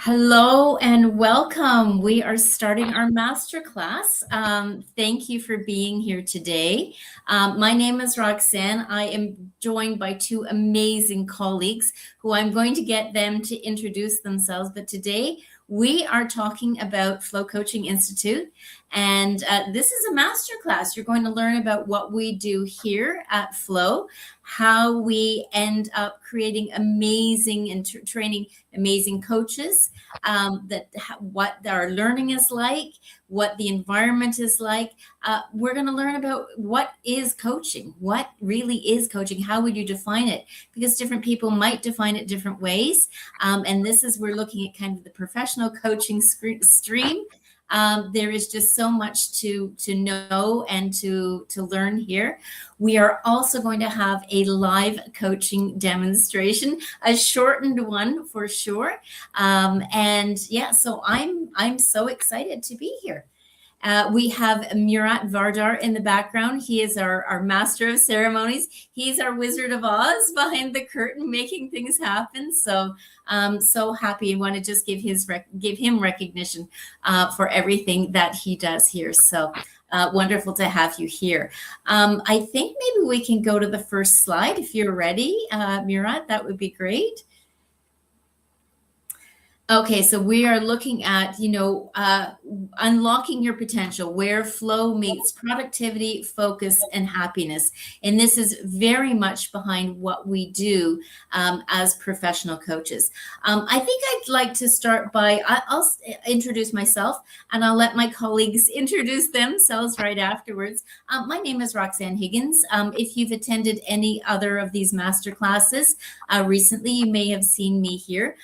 Hello and welcome. We are starting our masterclass. Thank you for being here today. My name is Roxanne. I am joined by two amazing colleagues who I'm going to get them to introduce themselves. But today we are talking about Flow Coaching Institute, and this is a masterclass. You're going to learn about what we do here at Flow, how we end up creating amazing and training amazing coaches, what our learning is like, what the environment is like. We're going to learn about what is coaching, what really is coaching, how would you define it? Because different people might define it different ways. And this is, we're looking at kind of the professional coaching stream. There is just so much to know and to learn here. We are also going to have a live coaching demonstration, a shortened one for sure. And yeah, so I'm so excited to be here. We have Murat Vardar in the background. He is our master of ceremonies. He's our Wizard of Oz behind the curtain, making things happen. So I'm so happy. I want to just give him recognition for everything that he does here. So wonderful to have you here. I think maybe we can go to the first slide if you're ready, Murat. That would be great. Okay, so we are looking at, unlocking your potential, where flow meets productivity, focus, and happiness. And this is very much behind what we do as professional coaches. I think I'd like to start by, I'll introduce myself and I'll let my colleagues introduce themselves right afterwards. My name is Roxanne Higgins. If you've attended any other of these master classes recently, you may have seen me here.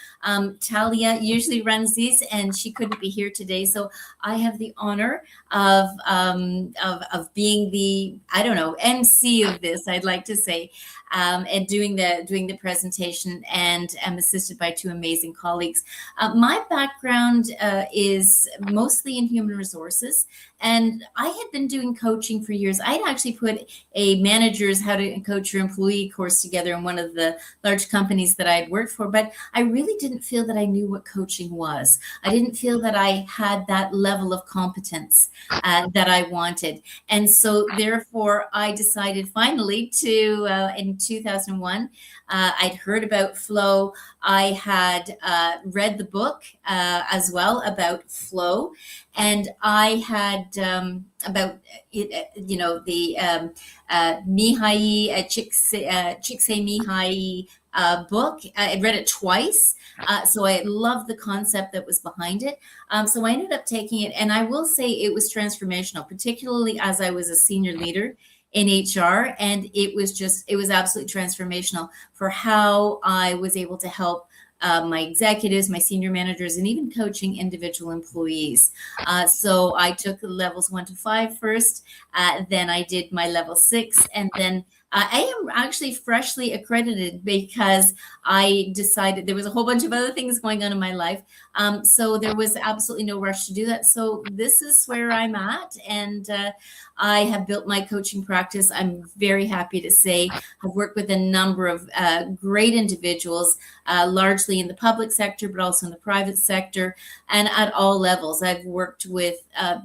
Talia usually runs these, and she couldn't be here today, so I have the honor of being the, I don't know, MC of this, I'd like to say, and doing the presentation, and am assisted by two amazing colleagues. My background is mostly in human resources, and I had been doing coaching for years. I'd actually put a manager's how to coach your employee course together in one of the large companies that I'd worked for, but I really didn't feel that I knew what coaching was. I didn't feel that I had that level of competence that I wanted. And so therefore I decided finally to, in 2001, I'd heard about flow. I had read the book as well about flow, and I had about the Mihai Csikszentmihalyi book. I read it twice, so I loved the concept that was behind it. So I ended up taking it, and I will say it was transformational, particularly as I was a senior leader in HR, and it was absolutely transformational for how I was able to help my executives, my senior managers, and even coaching individual employees. So I took levels 1 to 5 first, then I did my level 6, and then I am actually freshly accredited because I decided there was a whole bunch of other things going on in my life. So there was absolutely no rush to do that. So this is where I'm at, and I have built my coaching practice. I'm very happy to say I've worked with a number of great individuals, largely in the public sector, but also in the private sector, and at all levels. I've worked with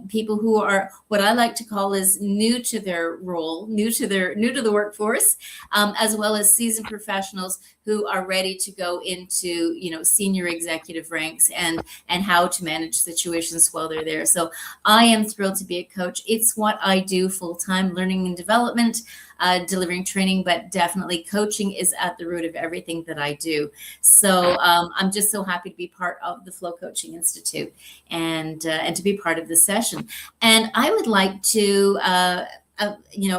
people who are what I like to call is new to their role, new to the workforce, as well as seasoned professionals who are ready to go into senior executive ranks and how to manage situations while they're there. So I am thrilled to be a coach. It's what I do full time, learning and development, delivering training, but definitely coaching is at the root of everything that I do. So I'm just so happy to be part of the Flow Coaching Institute and to be part of this session. And I would like to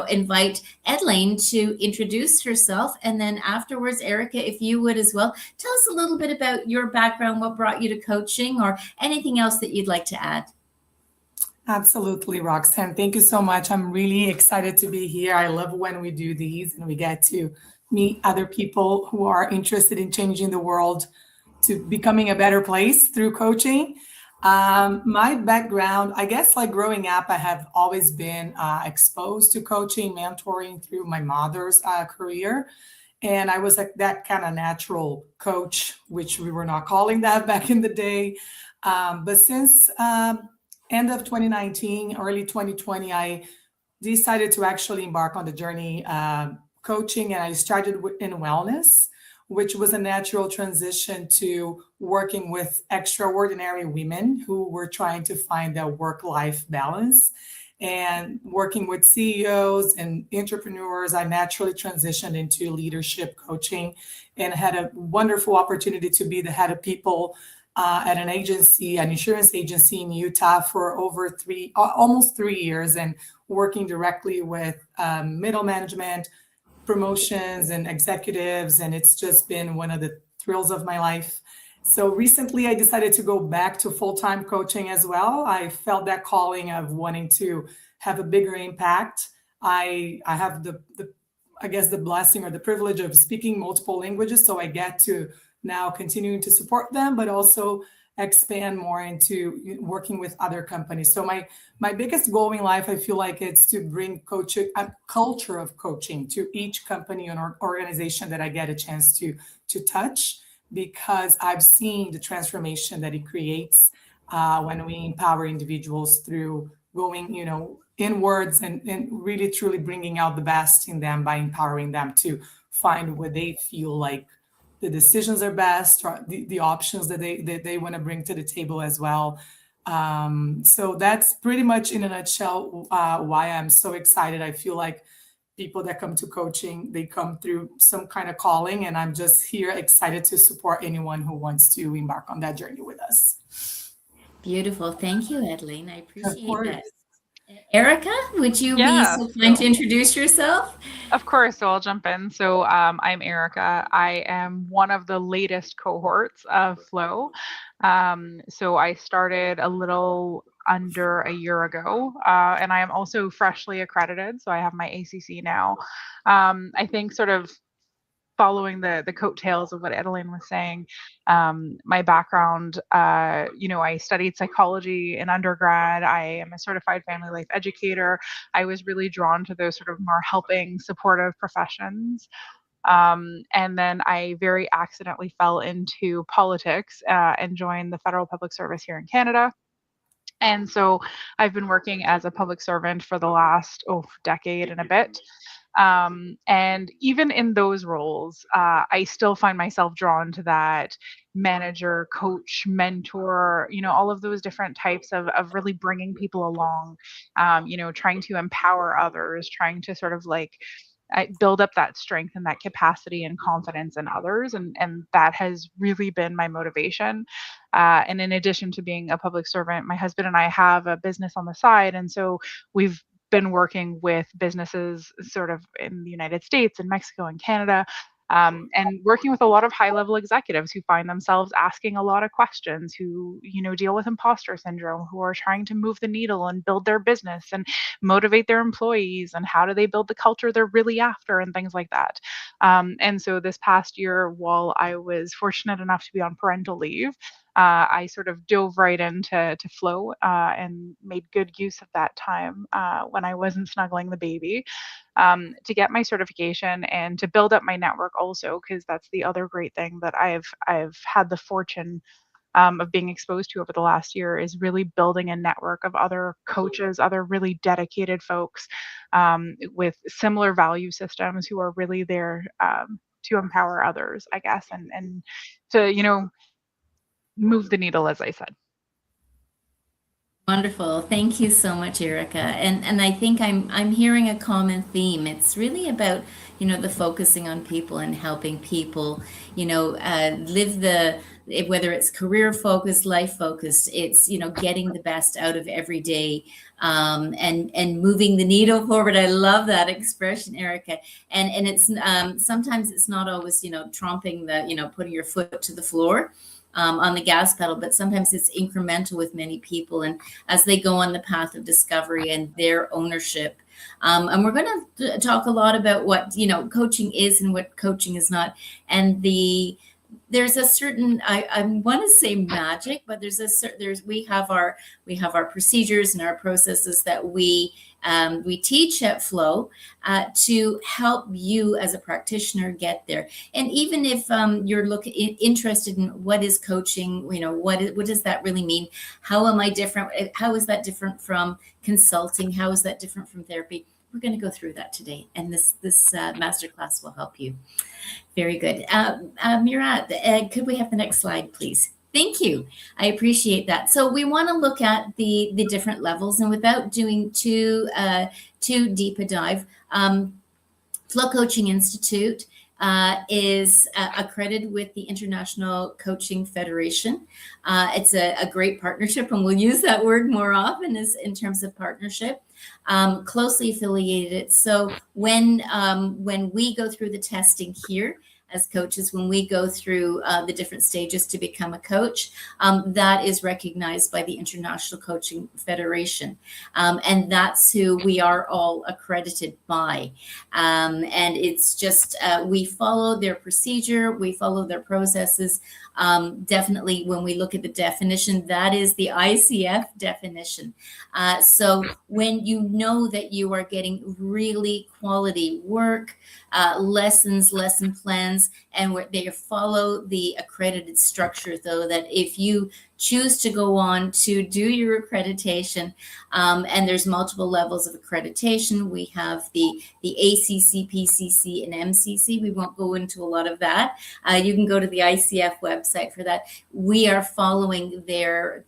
invite Edlane to introduce herself. And then afterwards, Erica, if you would as well, tell us a little bit about your background, what brought you to coaching, or anything else that you'd like to add. Absolutely, Roxanne. Thank you so much. I'm really excited to be here. I love when we do these and we get to meet other people who are interested in changing the world to becoming a better place through coaching. My background, I guess, like growing up, I have always been exposed to coaching, mentoring through my mother's career. And I was like that kind of natural coach, which we were not calling that back in the day. But since end of 2019, early 2020, I decided to actually embark on the journey coaching, and I started in wellness, which was a natural transition to working with extraordinary women who were trying to find their work-life balance. And working with CEOs and entrepreneurs, I naturally transitioned into leadership coaching and had a wonderful opportunity to be the head of people at an agency, an insurance agency in Utah for over almost 3 years, and working directly with middle management, promotions, and executives. And it's just been one of the thrills of my life. So recently I decided to go back to full-time coaching as well. I felt that calling of wanting to have a bigger impact. I have the blessing or the privilege of speaking multiple languages. So I get to now continuing to support them, but also expand more into working with other companies. So my biggest goal in life, I feel like, it's to bring coaching, a culture of coaching, to each company and organization that I get a chance to touch, because I've seen the transformation that it creates when we empower individuals through going, inwards and really truly bringing out the best in them by empowering them to find what they feel like the decisions are best, or the options that they want to bring to the table as well. So that's pretty much in a nutshell why I'm so excited. I feel like people that come to coaching, they come through some kind of calling, and I'm just here excited to support anyone who wants to embark on that journey with us. Beautiful. Thank you, Adeline. I Of appreciate course. that. Erica, would you be Yeah, so kind to introduce yourself? of course. So I'll jump in. So I'm Erica. I am one of the latest cohorts of Flow. So I started a little under a year ago, and I am also freshly accredited. So I have my ACC now. I think sort of following the coattails of what Adeline was saying, my background, I studied psychology in undergrad. I am a certified family life educator. I was really drawn to those sort of more helping, supportive professions. And then I very accidentally fell into politics and joined the federal public service here in Canada. And so I've been working as a public servant for the last decade and a bit. And even in those roles, I still find myself drawn to that manager, coach, mentor, all of those different types of really bringing people along, trying to empower others, trying to sort of like build up that strength and that capacity and confidence in others. And that has really been my motivation. And in addition to being a public servant, my husband and I have a business on the side. And so we've been working with businesses sort of in the United States and Mexico and Canada, and working with a lot of high level executives who find themselves asking a lot of questions, who, deal with imposter syndrome, who are trying to move the needle and build their business and motivate their employees, and how do they build the culture they're really after, and things like that. And so this past year, while I was fortunate enough to be on parental leave, I sort of dove right into Flow and made good use of that time when I wasn't snuggling the baby, to get my certification and to build up my network also, because that's the other great thing that I've had the fortune of being exposed to over the last year, is really building a network of other coaches, other really dedicated folks with similar value systems, who are really there to empower others, I guess, and to, move the needle, as I said. Wonderful. Thank you so much, Erica. And I think I'm hearing a common theme. It's really about, the focusing on people and helping people, live whether it's career focused, life focused, it's, getting the best out of every day, and moving the needle forward. I love that expression, Erica. And it's sometimes it's not always, tromping putting your foot to the floor on the gas pedal, but sometimes it's incremental with many people, and as they go on the path of discovery and their ownership. And we're going to talk a lot about what coaching is and what coaching is not, and there's a certain I want to say magic, but we have our procedures and our processes that we teach at Flow to help you as a practitioner get there. And even if you're interested in what is coaching, what does that really mean? How am I different? How is that different from consulting? How is that different from therapy? We're going to go through that today, and this masterclass will help you. Very good. Murat, could we have the next slide, please? Thank you. I appreciate that. So we want to look at the different levels, and without doing too deep a dive, Flow Coaching Institute is accredited with the International Coaching Federation. It's a great partnership, and we'll use that word more often in terms of partnership. Closely affiliated. So when we go through the testing here as coaches, when we go through the different stages to become a coach, that is recognized by the International Coaching Federation. And that's who we are all accredited by. And it's just, we follow their procedure, we follow their processes. Definitely, when we look at the definition, that is the ICF definition. So when you know that you are getting really quality work, lesson plans, trainings, and they follow the accredited structure, though, that if you choose to go on to do your accreditation, and there's multiple levels of accreditation. We have the ACC, PCC, and MCC. We won't go into a lot of that. You can go to the ICF website for that. We are following their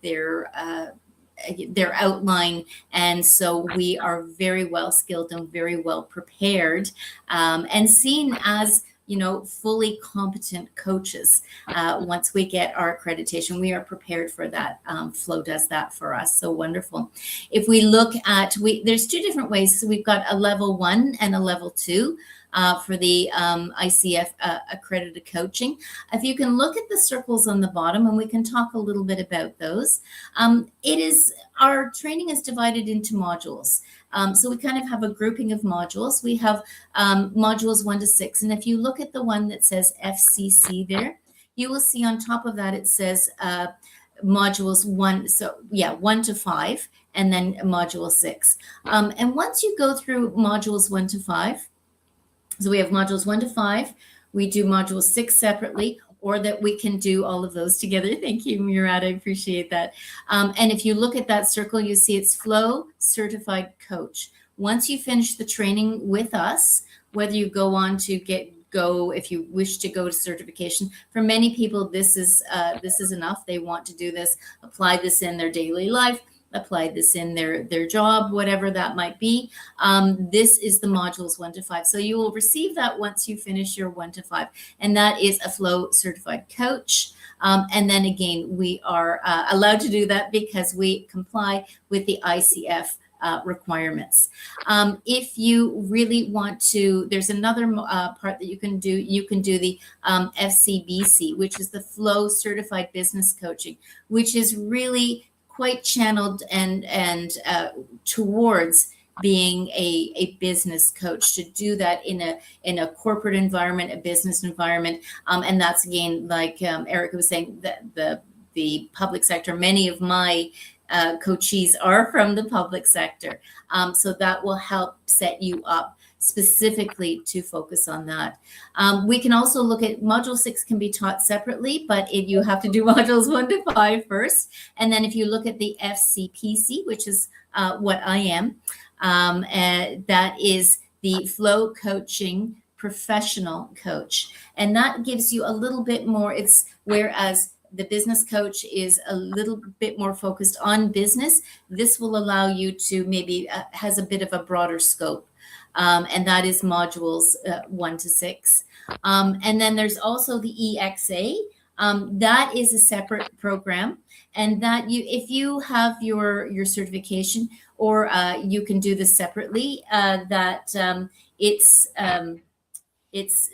outline, and so we are very well skilled and very well prepared, and seen as fully competent coaches. Once we get our accreditation, we are prepared for that. Flow does that for us. So wonderful. If we look at, there's two different ways. So we've got a level 1 and a level 2 for the ICF accredited coaching. If you can look at the circles on the bottom, and we can talk a little bit about those. Our training is divided into modules. So we kind of have a grouping of modules. We have modules 1 to 6. And if you look at the one that says FCC there, you will see on top of that, it says modules 1 to 5, and then module 6. And once you go through modules 1 to 5, so we have modules 1 to 5, we do module 6 separately, or that we can do all of those together. Thank you, Murad. I appreciate that. And if you look at that circle, you see it's Flow Certified Coach. Once you finish the training with us, whether you go on to if you wish to go to certification, for many people, this is enough. They want to do this, apply this in their daily life, apply this in their job, whatever that might be. This is the modules 1 to 5. So you will receive that once you finish your 1 to 5. And that is a Flow Certified Coach. And then again, we are allowed to do that because we comply with the ICF requirements. If you really want to, there's another part that you can do. You can do the FCBC, which is the Flow Certified Business Coaching, which is really quite channeled and towards being a business coach, to do that in a corporate environment, a business environment. And that's, again, like Erica was saying, the public sector. Many of my coachees are from the public sector. So that will help set you up specifically to focus on that. We can also look at module 6 can be taught separately, but you have to do modules 1 to 5 first. And then if you look at the FCPC, which is what I am, that is the Flow Coaching Professional Coach. And that gives you a little bit more, whereas the business coach is a little bit more focused on business, this will allow you to maybe has a bit of a broader scope. And that is modules 1 to 6. And then there's also the EXA. That is a separate program, and that if you have your certification, or you can do this separately, it's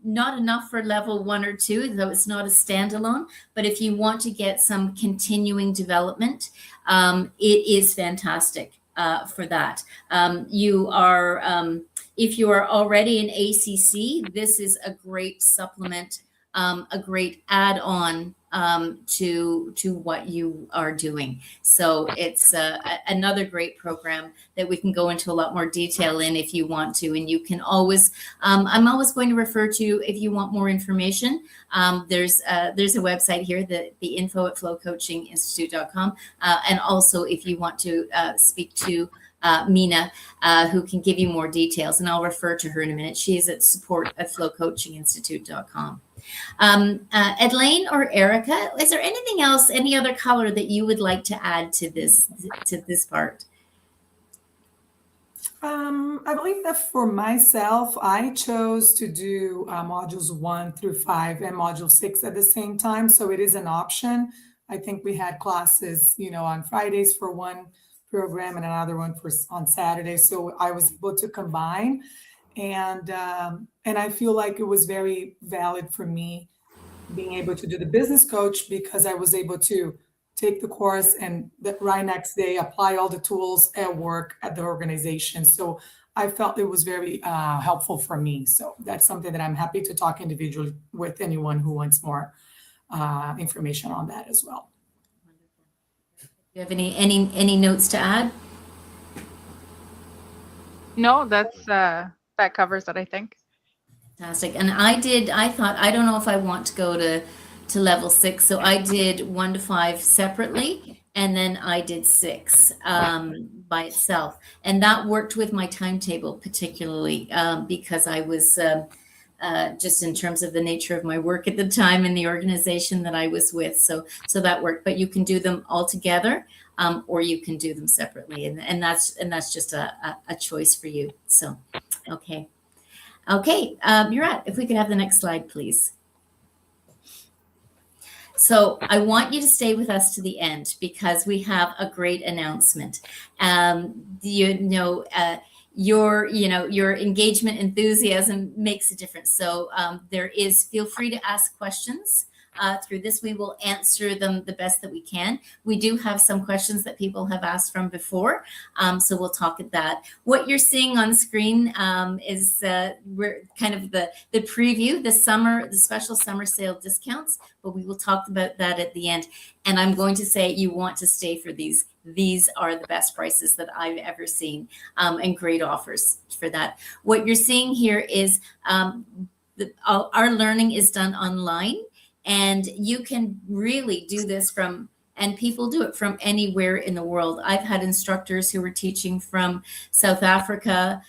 not enough for level 1 or 2, though it's not a standalone. But if you want to get some continuing development, it is fantastic for that. If you are already an ACC, this is a great supplement, a great add-on to what you are doing. So it's another great program that we can go into a lot more detail in if you want to. And you can always, I'm always going to refer to, if you want more information, there's a website here, the info at flowcoachinginstitute.com. And also if you want to speak to Mina, who can give you more details, and I'll refer to her in a minute. She is at support@flowcoachinginstitute.com. Elaine or Erica, is there anything else, any other color that you would like to add to this part? I believe that for myself, I chose to do modules 1 through 5 and module 6 at the same time. So it is an option. I think we had classes, on Fridays for one program and another one on Saturday. So I was able to combine. And I feel like it was very valid for me being able to do the business coach, because I was able to take the course and the right next day apply all the tools at work at the organization. So I felt it was very helpful for me. So that's something that I'm happy to talk individually with anyone who wants more information on that as well. Do you have any notes to add? No, that covers it, I think. Fantastic. And I thought, I don't know if I want to go to level 6. So I did 1 to 5 separately, and then I did 6 by itself. And that worked with my timetable particularly because I was just in terms of the nature of my work at the time and the organization that I was with. So that worked. But you can do them all together, or you can do them separately, and that's just a choice for you. So, okay. Okay, Murat, if we could have the next slide, please. So I want you to stay with us to the end because we have a great announcement. Your engagement enthusiasm makes a difference. So feel free to ask questions. Through this, we will answer them the best that we can. We do have some questions that people have asked from before, so we'll talk at that. What you're seeing on screen is we're kind of the preview, the special summer sale discounts, but we will talk about that at the end. And I'm going to say you want to stay for these. These are the best prices that I've ever seen, and great offers for that. What you're seeing here is our learning is done online. And you can really do this and people do it from anywhere in the world. I've had instructors who were teaching from South Africa,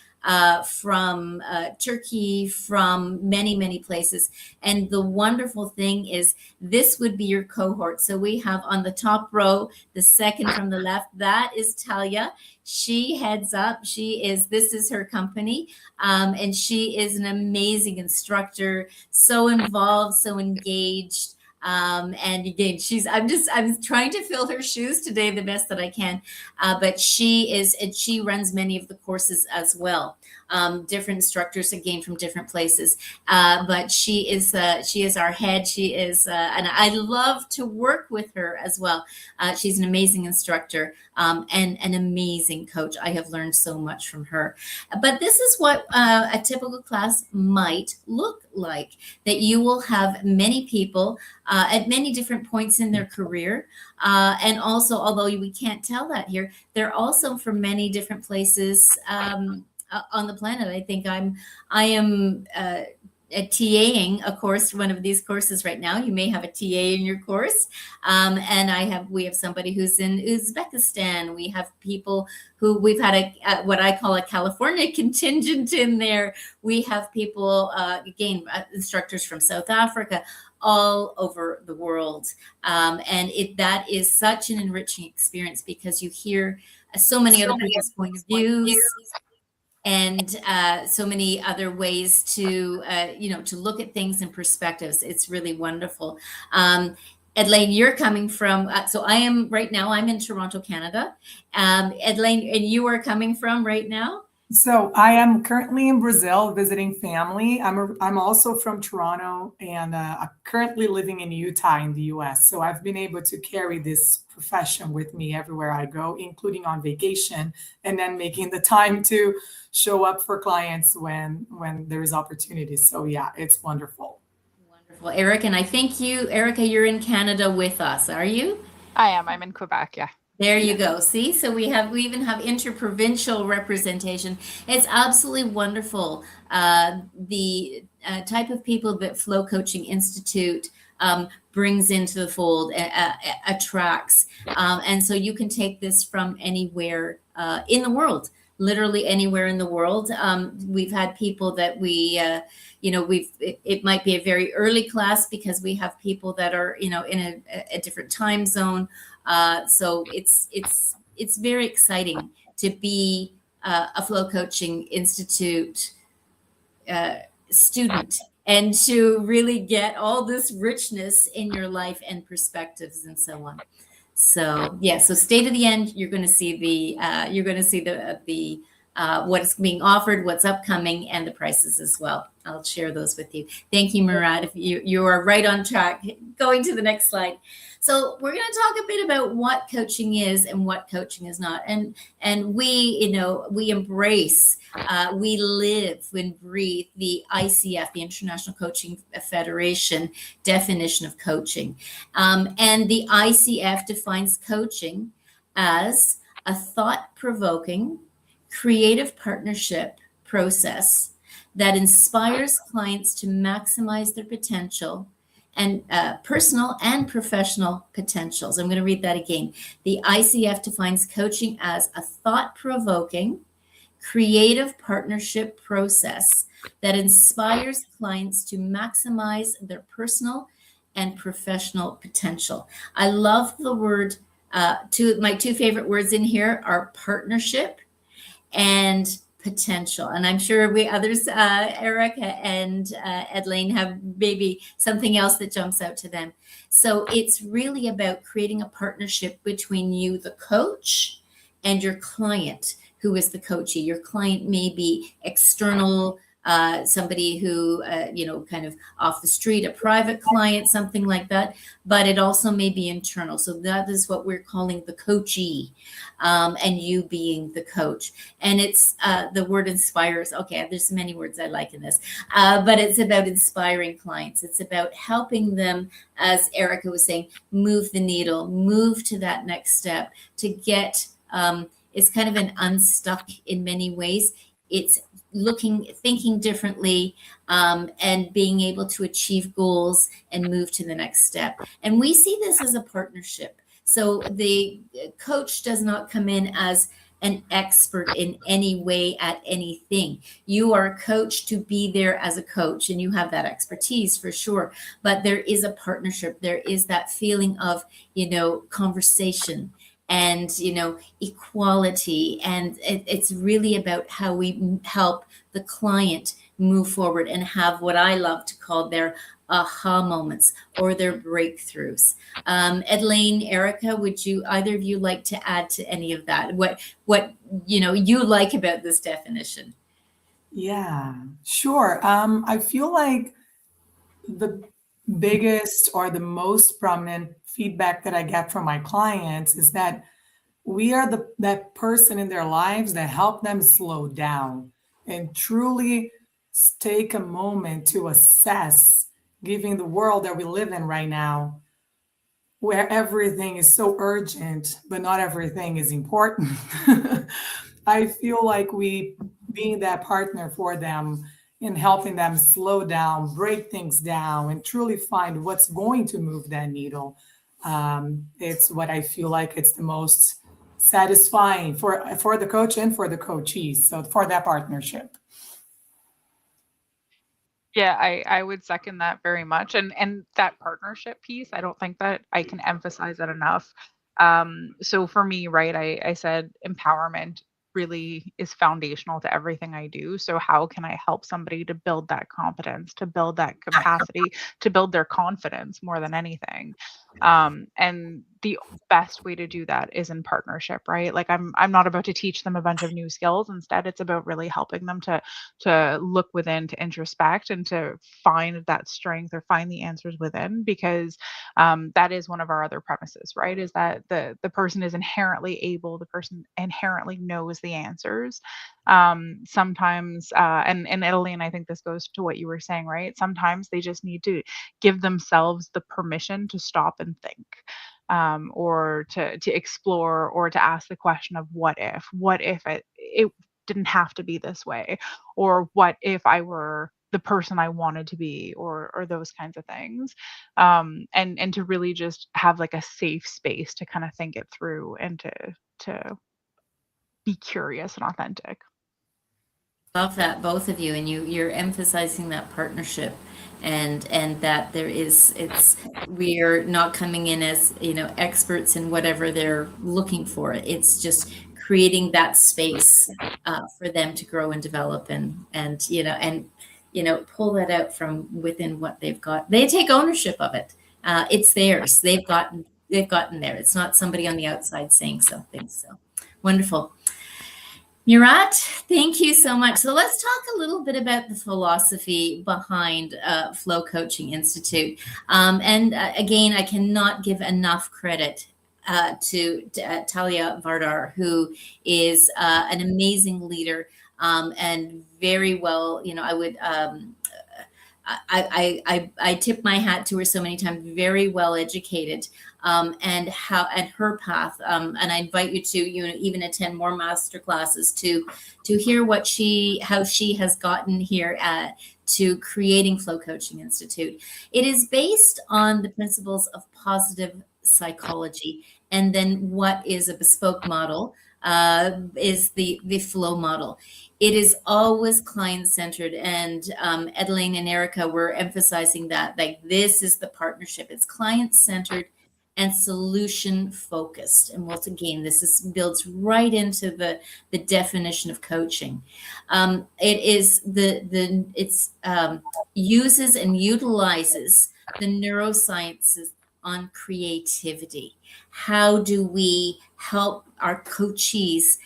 from Turkey, from many, many places. And the wonderful thing is this would be your cohort. So we have on the top row, the second from the left, that is Talia. She heads up. This is her company. And she is an amazing instructor, so involved, so engaged. And again, I'm trying to fill her shoes today the best that I can. But she runs many of the courses as well. Different instructors, again, from different places. But she is our head. And I love to work with her as well. She's an amazing instructor, and an amazing coach. I have learned so much from her. But this is what a typical class might look like, that you will have many people at many different points in their career. And also, although we can't tell that here, they're also from many different places on the planet. I think I am TAing a course, one of these courses right now. You may have a TA in your course. And we have somebody who's in Uzbekistan. We have people who we've had what I call a California contingent in there. We have people, instructors from South Africa, all over the world. And that is such an enriching experience because you hear so many other people's point of views, and so many other ways to look at things in perspectives. It's really wonderful. Edlaine, you're coming from, so I'm in Toronto, Canada. Edlaine, and you are coming from right now? So I am currently in Brazil visiting family. I'm also from Toronto, and I'm currently living in Utah in the US. So I've been able to carry this profession with me everywhere I go, including on vacation, and then making the time to show up for clients when there is opportunities. So yeah, it's wonderful. Wonderful. Erica, and I think Erica, you're in Canada with us, are you? I am. I'm in Quebec, yeah. There you go. See, so we even have interprovincial representation. It's absolutely wonderful. The type of people that Flow Coaching Institute brings into the fold, attracts. And so you can take this from anywhere in the world, literally anywhere in the world. We've had people that it might be a very early class because we have people that are, in a different time zone. So it's very exciting to be a Flow Coaching Institute student and to really get all this richness in your life and perspectives and so on. So yeah, so stay to the end. You're going to see the what's being offered, what's upcoming, and the prices as well. I'll share those with you. Thank you, Murat. If you are right on track. Going to the next slide. So we're going to talk a bit about what coaching is and what coaching is not. And we embrace, we live and breathe the ICF, the International Coaching Federation definition of coaching. And the ICF defines coaching as a thought-provoking, creative partnership process that inspires clients to maximize their potential and personal and professional potentials. I'm going to read that again. The ICF defines coaching as a thought-provoking, creative partnership process that inspires clients to maximize their personal and professional potential. I love the word, my two favorite words in here are partnership and potential. And I'm sure we others, Erica and Edlene, have maybe something else that jumps out to them. So it's really about creating a partnership between you, the coach, and your client, who is the coachee. Your client may be external, somebody who, kind of off the street, a private client, something like that, but it also may be internal. So that is what we're calling the coachee, and you being the coach. And it's the word inspires. Okay, there's many words I like in this, but it's about inspiring clients. It's about helping them, as Erica was saying, move the needle, move to that next step, to get, it's kind of an unstuck in many ways. It's thinking differently, and being able to achieve goals and move to the next step. And we see this as a partnership. So the coach does not come in as an expert in any way at anything. You are a coach to be there as a coach, and you have that expertise for sure. But there is a partnership. There is that feeling of, conversation and equality, and it's really about how we help the client move forward and have what I love to call their aha moments or their breakthroughs. Edlene, Erica, would you either of you like to add to any of that? What you like about this definition? Yeah, sure. I feel like the biggest or the most prominent feedback that I get from my clients is that we are that person in their lives that help them slow down and truly take a moment to assess, given the world that we live in right now, where everything is so urgent, but not everything is important. I feel like we being that partner for them in helping them slow down, break things down, and truly find what's going to move that needle. It's what I feel like it's the most satisfying for the coach and for the coachees. So for that partnership. Yeah, I would second that very much. And that partnership piece, I don't think that I can emphasize that enough. So for me, right, I said empowerment really is foundational to everything I do. So how can I help somebody to build that competence, to build that capacity, to build their confidence more than anything? And the best way to do that is in partnership, right? Like I'm not about to teach them a bunch of new skills. Instead, it's about really helping them to look within, to introspect, and to find that strength or find the answers within, because that is one of our other premises, right? Is that the person is inherently able, the person inherently knows the answers. Sometimes, and Italy, and I think this goes to what you were saying, right? Sometimes they just need to give themselves the permission to stop and think. Or to explore, or to ask the question of what if it didn't have to be this way, or what if I were the person I wanted to be, or those kinds of things, and to really just have like a safe space to kind of think it through, and to be curious and authentic. Love that, both of you, and you're emphasizing that partnership, and that there is, it's, we are not coming in as experts in whatever they're looking for. It's just creating that space for them to grow and develop, and pull that out from within what they've got. They take ownership of it. It's theirs. They've gotten there. It's not somebody on the outside saying something. So wonderful. Murat, thank you so much. So let's talk a little bit about the philosophy behind Flow Coaching Institute. Again, I cannot give enough credit to Talia Vardar, who is an amazing leader, and very well, I tip my hat to her so many times. Very well educated, and her path. And I invite you to even attend more master classes to hear how she has gotten here to creating Flow Coaching Institute. It is based on the principles of positive psychology, and then what is a bespoke model is the flow model. It is always client-centered, and Adeline and Erica were emphasizing that, like, this is the partnership. It's client-centered and solution-focused. And once again, builds right into the definition of coaching. It's uses and utilizes the neurosciences on creativity. How do we help our coachees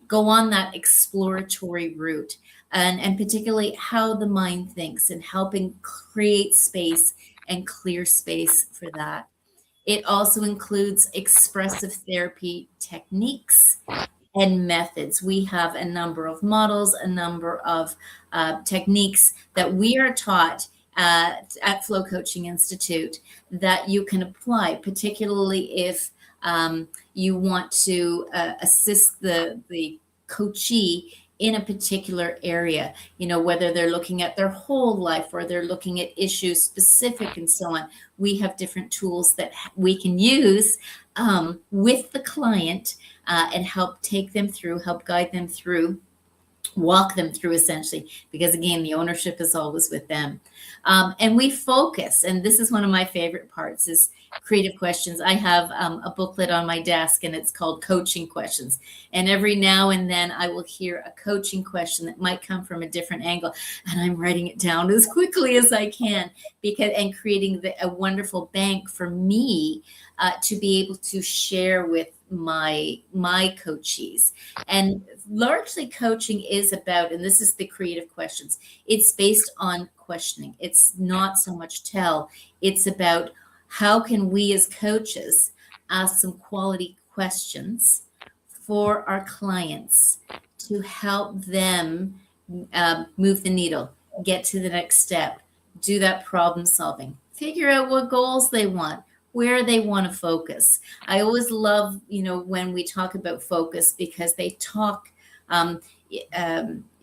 go on that exploratory route, and particularly how the mind thinks, and helping create space and clear space for that. It also includes expressive therapy techniques and methods. We have a number of models, a number of techniques that we are taught at Flow Coaching Institute that you can apply, particularly if you want to assist the coachee in a particular area, whether they're looking at their whole life or they're looking at issues specific and so on. We have different tools that we can use with the client and help guide them through, walk them through, essentially, because again, the ownership is always with them. And we focus, and this is one of my favorite parts, is creative questions. I have a booklet on my desk, and it's called Coaching Questions. And every now and then I will hear a coaching question that might come from a different angle, and I'm writing it down as quickly as I can, and creating a wonderful bank for me to be able to share with my coachees. And largely coaching is about, and this is the creative questions, it's based on questioning. It's not so much tell. It's about how can we as coaches ask some quality questions for our clients to help them move the needle, get to the next step, do that problem solving, figure out what goals they want, where they want to focus. I always love, when we talk about focus, because they talk,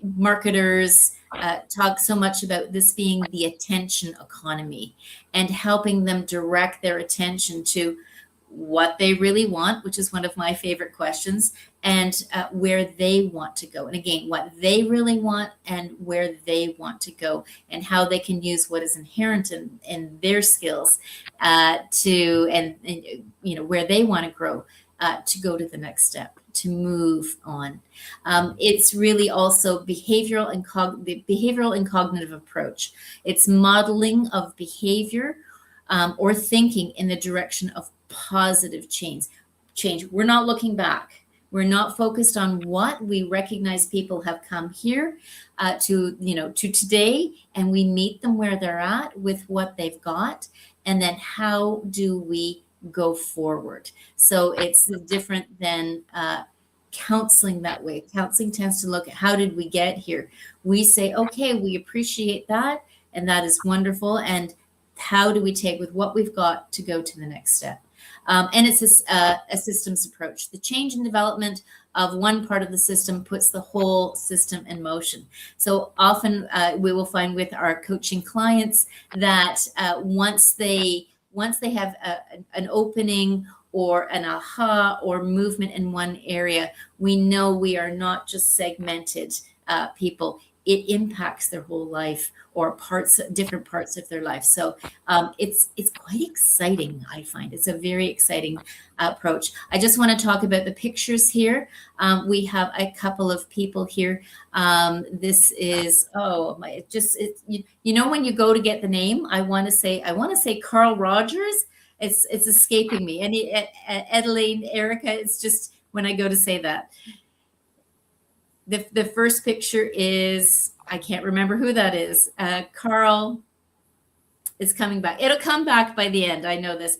marketers talk so much about this being the attention economy, and helping them direct their attention to what they really want, which is one of my favorite questions, and where they want to go. And again, what they really want and where they want to go, and how they can use what is inherent in their skills where they want to grow, to go to the next step, to move on. It's really also the behavioral and cognitive approach. It's modeling of behavior or thinking in the direction of positive change. We're not looking back. We're not focused on what we recognize. People have come here to today, and we meet them where they're at with what they've got, and then how do we go forward? So it's different than counseling that way. Counseling tends to look at how did we get here. We say, okay, we appreciate that, and that is wonderful, and how do we take with what we've got to go to the next step? And it's a systems approach. The change and development of one part of the system puts the whole system in motion. So often we will find with our coaching clients that once they have an opening or an aha or movement in one area, we know we are not just segmented people. It impacts their whole life, or different parts of their life. So it's quite exciting, I find. It's a very exciting approach. I just want to talk about the pictures here. We have a couple of people here. This is, when you go to get the name, I want to say Carl Rogers. It's escaping me. And Adeline, Erica, it's just when I go to say that. The first picture is, I can't remember who that is. Carl is coming back. It'll come back by the end. I know this.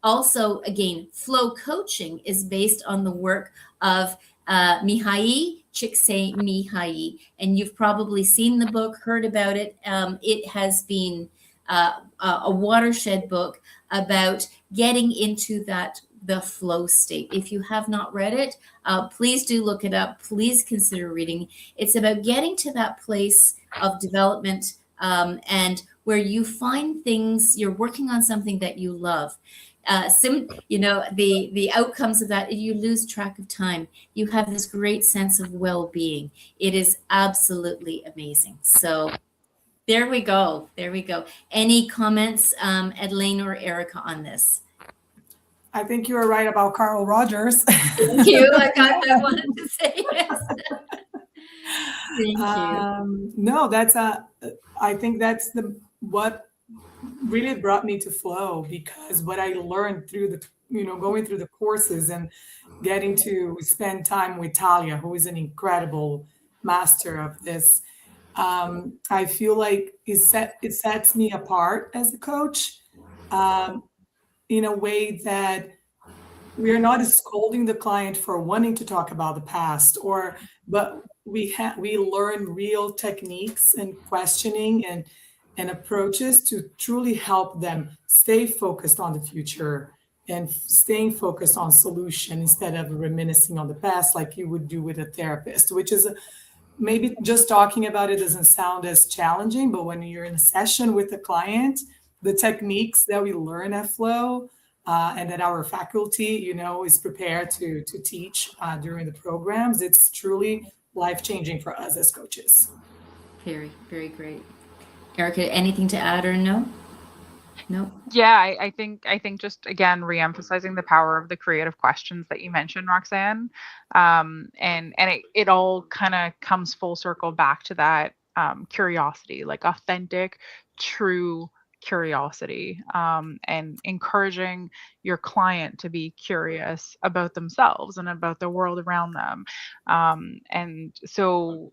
Also, again, flow coaching is based on the work of Mihai Csikszentmihalyi, and you've probably seen the book, heard about it. It has been a watershed book about getting into the flow state. If you have not read it, please do look it up. Please consider reading. It's about getting to that place of development, and where you find things, you're working on something that you love. The outcomes of that, you lose track of time. You have this great sense of well-being. It is absolutely amazing. So there we go. There we go. Any comments, Elaine or Erica, on this? I think you were right about Carl Rogers. Thank you. I wanted to say yes. Thank you. No, I think that's what really brought me to flow, because what I learned through going through the courses and getting to spend time with Talia, who is an incredible master of this. I feel like it sets me apart as a coach, in a way that we are not scolding the client for wanting to talk about the past, but we learn real techniques and questioning and approaches to truly help them stay focused on the future and staying focused on solution instead of reminiscing on the past like you would do with a therapist, which is maybe just talking about it doesn't sound as challenging, but when you're in a session with a client, the techniques that we learn at Flow, and that our faculty, is prepared to teach during the programs, it's truly life-changing for us as coaches. Very, very great. Erica, anything to add or no? No. Yeah, I think just again reemphasizing the power of the creative questions that you mentioned, Roxanne, and it all kind of comes full circle back to that curiosity, like authentic, true curiosity, and encouraging your client to be curious about themselves and about the world around them. And so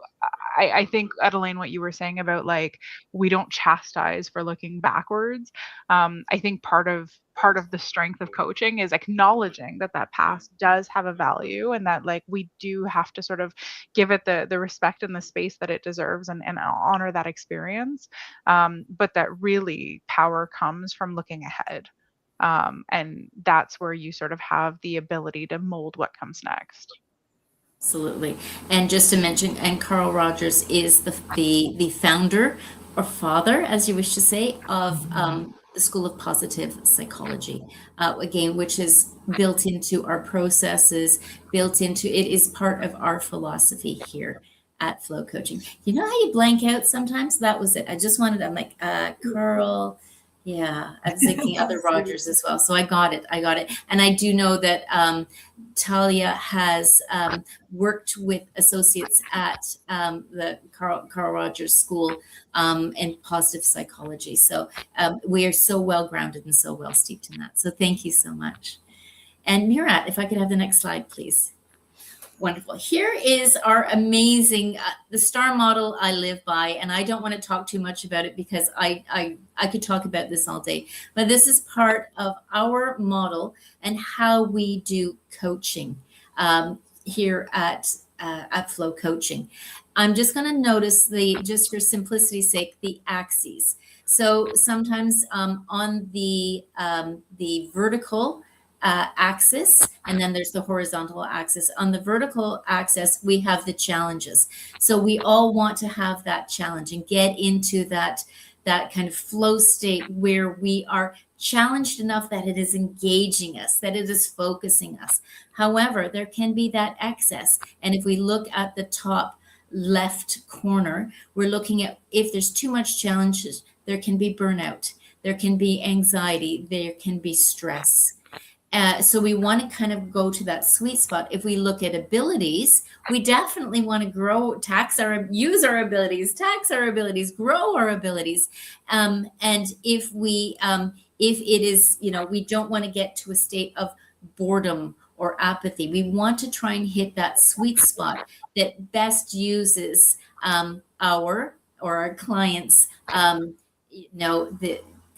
I think, Adeline, what you were saying about like we don't chastise for looking backwards. I think part of the strength of coaching is acknowledging that past does have a value, and that like we do have to sort of give it the respect and the space that it deserves, and honor that experience. But that really power comes from looking ahead. And that's where you sort of have the ability to mold what comes next. Absolutely. And just to mention, and Carl Rogers is the founder or father, as you wish to say, of the School of Positive Psychology, again, which is built into our processes, it is part of our philosophy here at Flow Coaching. You know how you blank out sometimes? That was it. I'm like, Carl. Yeah, I was thinking other Rogers as well. So I got it. And I do know that Talia has worked with associates at the Carl Rogers School in positive psychology. So we are so well grounded and so well steeped in that. So thank you so much. And Murat, if I could have the next slide, please. Wonderful. Here is our amazing, the STAR model I live by, and I don't want to talk too much about it because I could talk about this all day, but this is part of our model and how we do coaching here at Flow Coaching. I'm just going to notice just for simplicity's sake, the axes. So sometimes on the vertical axis, and then there's the horizontal axis. On the vertical axis, we have the challenges. So we all want to have that challenge and get into that kind of flow state where we are challenged enough that it is engaging us, that it is focusing us. However, there can be that excess. And if we look at the top left corner, we're looking at if there's too much challenges, there can be burnout, there can be anxiety, there can be stress. So we want to kind of go to that sweet spot. If we look at abilities, we definitely want to grow, use our abilities, tax our abilities, grow our abilities. And if it is, we don't want to get to a state of boredom or apathy. We want to try and hit that sweet spot that best uses our clients,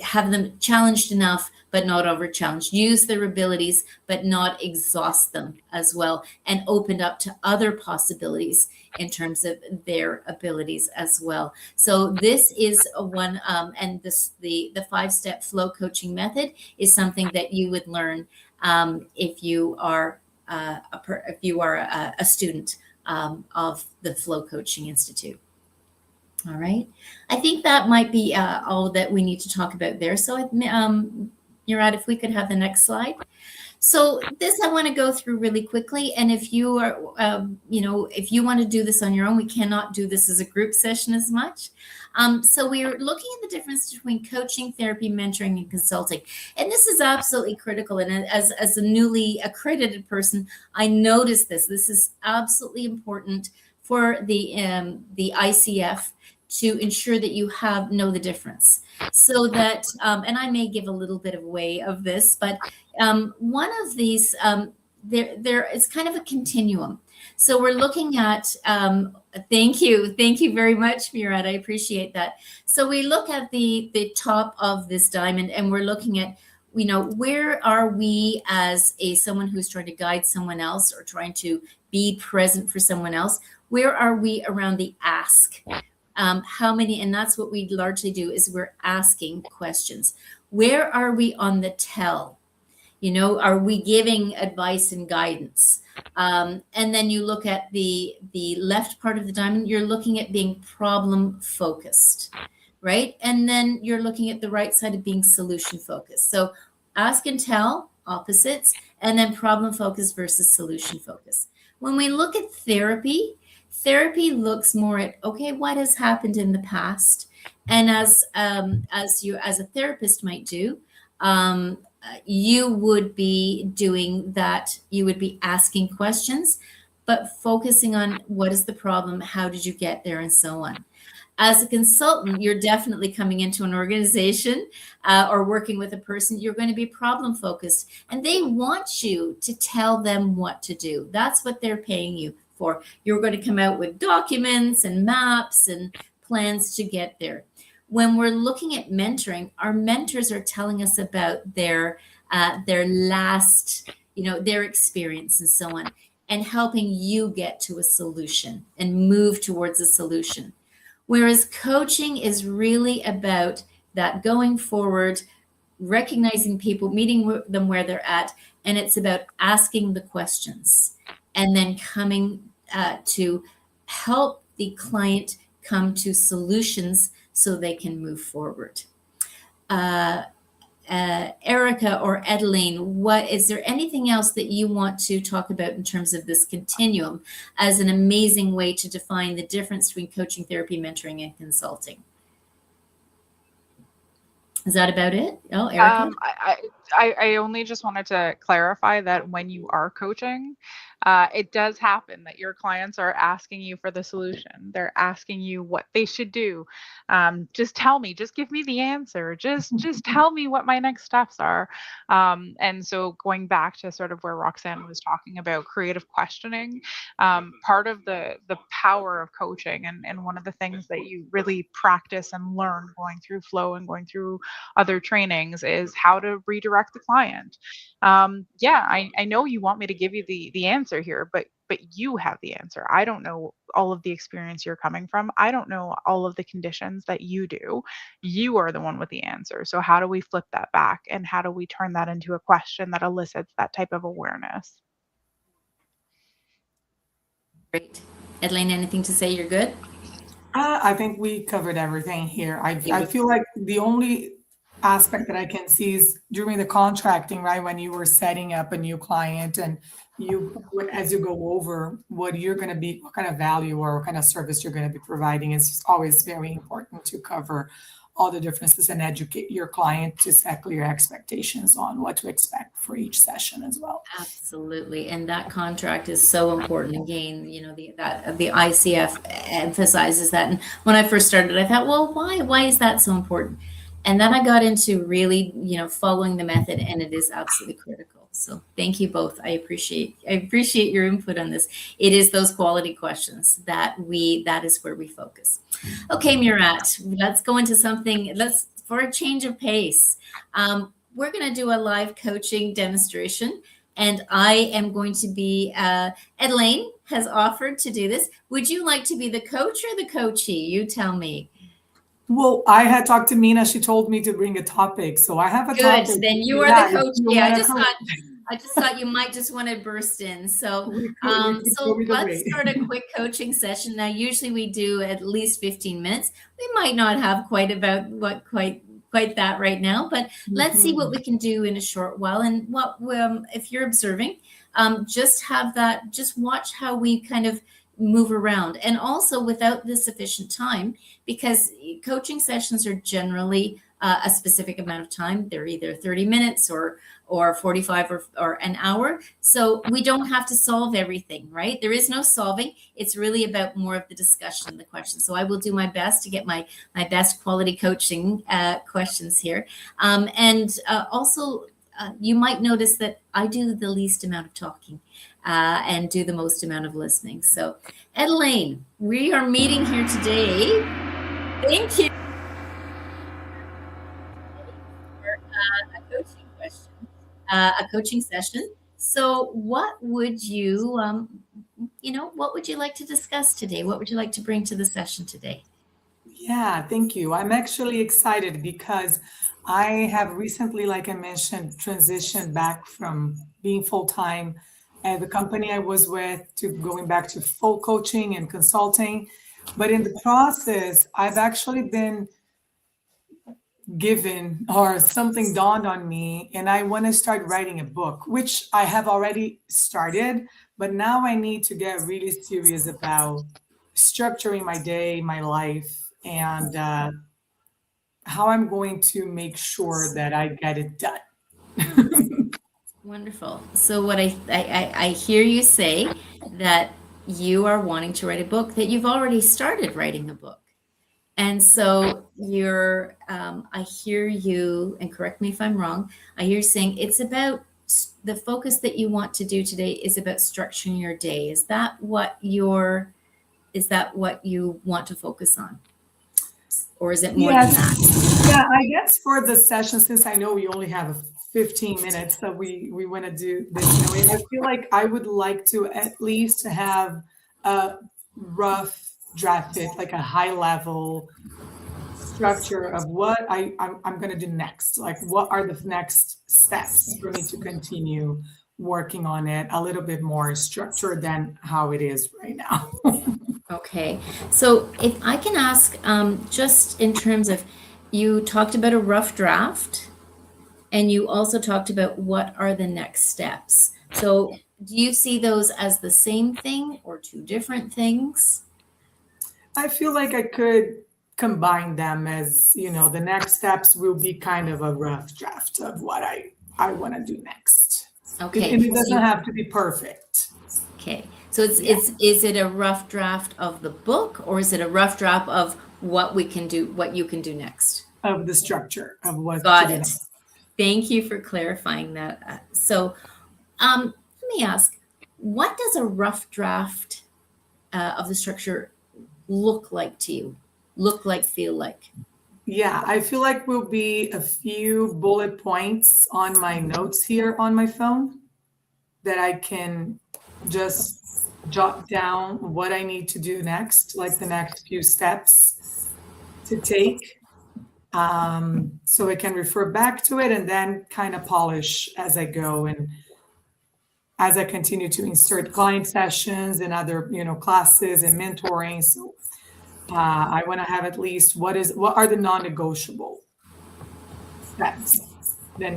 have them challenged enough, but not over challenged. Use their abilities, but not exhaust them as well, and open up to other possibilities in terms of their abilities as well. So this is a one, and the 5-step flow coaching method is something that you would learn if you are a student of the Flow Coaching Institute. All right. I think that might be all that we need to talk about there. So, Murad, if we could have the next slide. So this I want to go through really quickly. And if you are, if you want to do this on your own, we cannot do this as a group session as much. So we're looking at the difference between coaching, therapy, mentoring, and consulting. And this is absolutely critical. And as a newly accredited person, I noticed this. This is absolutely important for the ICF to ensure that you know the difference. So that, and I may give a little bit of way of this, but one of these, there is kind of a continuum. So we're looking at, thank you very much, Murad, I appreciate that. So we look at the top of this diamond, and we're looking at, where are we as someone who's trying to guide someone else or trying to be present for someone else? Where are we around the ask? How many, and that's what we largely do, is we're asking questions. Where are we on the tell? Are we giving advice and guidance? And then you look at the left part of the diamond, you're looking at being problem focused, right? And then you're looking at the right side of being solution focused. So ask and tell, opposites, and then problem focused versus solution focused. When we look at therapy looks more at, okay, what has happened in the past? And as a therapist might do, you would be doing that. You would be asking questions, but focusing on what is the problem, how did you get there, and so on. As a consultant, you're definitely coming into an organization or working with a person. You're going to be problem focused, and they want you to tell them what to do. That's what they're paying you for. You're going to come out with documents and maps and plans to get there. When we're looking at mentoring, our mentors are telling us about their last, their experience and so on, and helping you get to a solution and move towards a solution. Whereas coaching is really about that going forward, recognizing people, meeting them where they're at, and it's about asking the questions and then coming to help the client come to solutions so they can move forward. Erica or Adeline, is there anything else that you want to talk about in terms of this continuum as an amazing way to define the difference between coaching, therapy, mentoring, and consulting? Is that about it? Oh, Erica? I only just wanted to clarify that when you are coaching, it does happen that your clients are asking you for the solution. They're asking you what they should do. Just tell me, just give me the answer. Just tell me what my next steps are. And so going back to sort of where Roxanne was talking about creative questioning, part of the power of coaching and one of the things that you really practice and learn going through flow and going through other trainings is how to redirect the client. I know you want me to give you the answer here, but you have the answer. I don't know all of the experience you're coming from. I don't know all of the conditions that you do. You are the one with the answer. So how do we flip that back, and how do we turn that into a question that elicits that type of awareness? Great. Adeline, anything to say? You're good? I think we covered everything here. I feel like the only aspect that I can see is during the contracting, right? When you were setting up a new client and as you go over what you're going to be, what kind of value or what kind of service you're going to be providing, it's always very important to cover all the differences and educate your client to set clear expectations on what to expect for each session as well. Absolutely. And that contract is so important. Again, the ICF emphasizes that. And when I first started, I thought, well, why is that so important? And then I got into really, following the method, and it is absolutely critical. So thank you both. I appreciate your input on this. It is those quality questions that is where we focus. Okay, Murat, let's go into something. Let's for a change of pace. We're going to do a live coaching demonstration, and I am going to be, Elaine has offered to do this. Would you like to be the coach or the coachee? You tell me. Well, I had talked to Mina. She told me to bring a topic, so I have a Good. topic. Then you are Yeah, the if coach. you Yeah, wanna coach. I just thought you might just want to burst in. So, We could so go either let's way. start a quick coaching session. Now, usually we do at least 15 minutes. We might not have quite that right now, but let's see what we can do in a short while. And what if you're observing, just watch how we kind of move around, and also without the sufficient time, because coaching sessions are generally a specific amount of time. They're either 30 minutes or 45 or an hour. So we don't have to solve everything, right? There is no solving. It's really about more of the discussion and the questions. So I will do my best to get my best quality coaching questions here. And also, you might notice that I do the least amount of talking and do the most amount of listening. So, Elaine, we are meeting here today. Thank you. For a coaching question, a coaching session. So, what would you, what would you like to discuss today? What would you like to bring to the session today? Yeah, thank you. I'm actually excited because I have recently, like I mentioned, transitioned back from being full-time at the company I was with to going back to full coaching and consulting. But in the process, I've actually been given or something dawned on me, and I want to start writing a book, which I have already started, but now I need to get really serious about structuring my day, my life, and how I'm going to make sure that I get it done. Wonderful. So what I hear you say that you are wanting to write a book, that you've already started writing a book. And so I hear you, and correct me if I'm wrong, I hear you saying it's about the focus that you want to do today is about structuring your day. Is that what you want to focus on? Or is it more than that? Yeah, I guess for the session, since I know we only have 15 minutes, so we want to do this in a way, I feel like I would like to at least have a rough drafted, like a high level structure of what I'm going to do next. Like, what are the next steps for me to continue working on it a little bit more structured than how it is right now. Okay. So if I can ask, just in terms of, you talked about a rough draft, and you also talked about what are the next steps. So do you see those as the same thing or two different things? I feel like I could combine them as, the next steps will be kind of a rough draft of what I want to do next. Okay. And it doesn't have to be perfect. Okay. So is it a rough draft of the book, or is it a rough draft of what you can do next? Of the structure of what. Got it. Thank you for clarifying that. So let me ask, what does a rough draft of the structure look like to you? Feel like? Yeah, I feel like will be a few bullet points on my notes here on my phone that I can just jot down what I need to do next, like the next few steps to take. So I can refer back to it and then kind of polish as I go and as I continue to insert client sessions and other, classes and mentoring. So I want to have at least what are the non-negotiable steps that I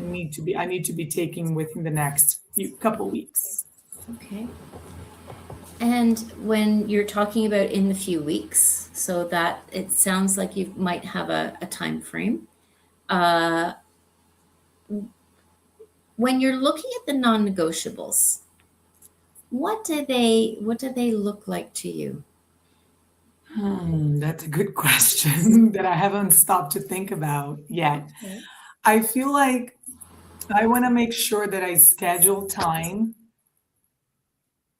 need to be taking within the next couple weeks. Okay. And when you're talking about in the few weeks, so that it sounds like you might have a time frame. When you're looking at the non-negotiables, what do they look like to you? That's a good question that I haven't stopped to think about yet. Okay. I feel like I want to make sure that I schedule time,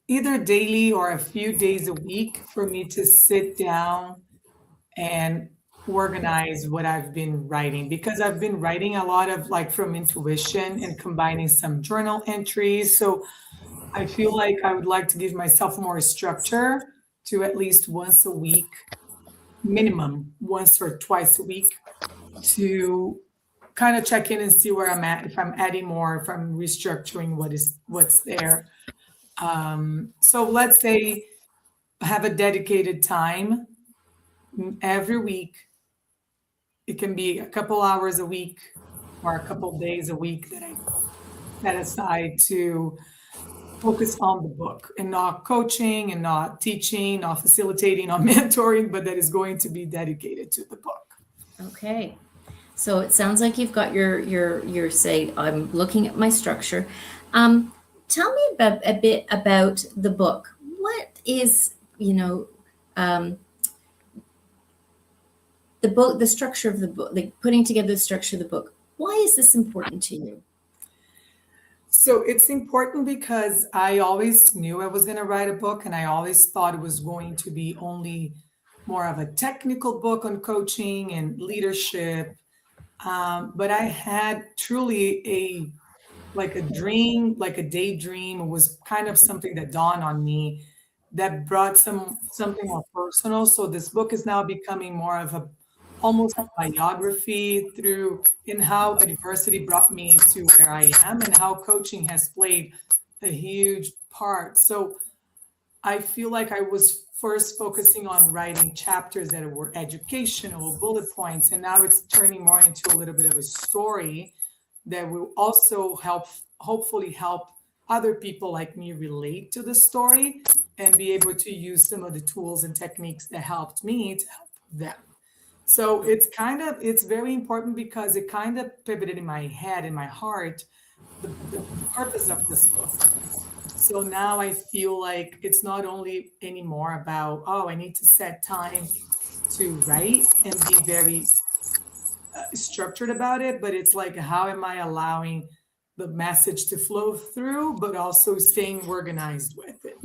either daily or a few days a week, for me to sit down and organize what I've been writing, because I've been writing a lot of like from intuition and combining some journal entries. So I feel like I would like to give myself more structure to at least once a week, minimum once or twice a week, to kind of check in and see where I'm at, if I'm adding more, if I'm restructuring what's there. So let's say I have a dedicated time every week. It can be a couple hours a week or a couple days a week that I set aside to focus on the book, and not coaching and not teaching, not facilitating, not mentoring, but that is going to be dedicated to the book. Okay. So it sounds like you've got your say, I'm looking at my structure. Tell me about a bit about the book. What is, the book, the structure of the book, like putting together the structure of the book? Why is this important to you? So it's important because I always knew I was going to write a book, and I always thought it was going to be only more of a technical book on coaching and leadership. But I had truly a dream, like a daydream. It was kind of something that dawned on me that brought something more personal. So this book is now becoming more of a almost biography through in how adversity brought me to where I am, and how coaching has played a huge part. So I feel like I was first focusing on writing chapters that were educational, bullet points, and now it's turning more into a little bit of a story that will also hopefully help other people like me relate to the story and be able to use some of the tools and techniques that helped me to help them. So it's very important because it kind of pivoted in my head, in my heart, the purpose of this book. So now I feel like it's not only anymore about, oh, I need to set time to write and be very structured about it, but it's like, how am I allowing the message to flow through, but also staying organized with it?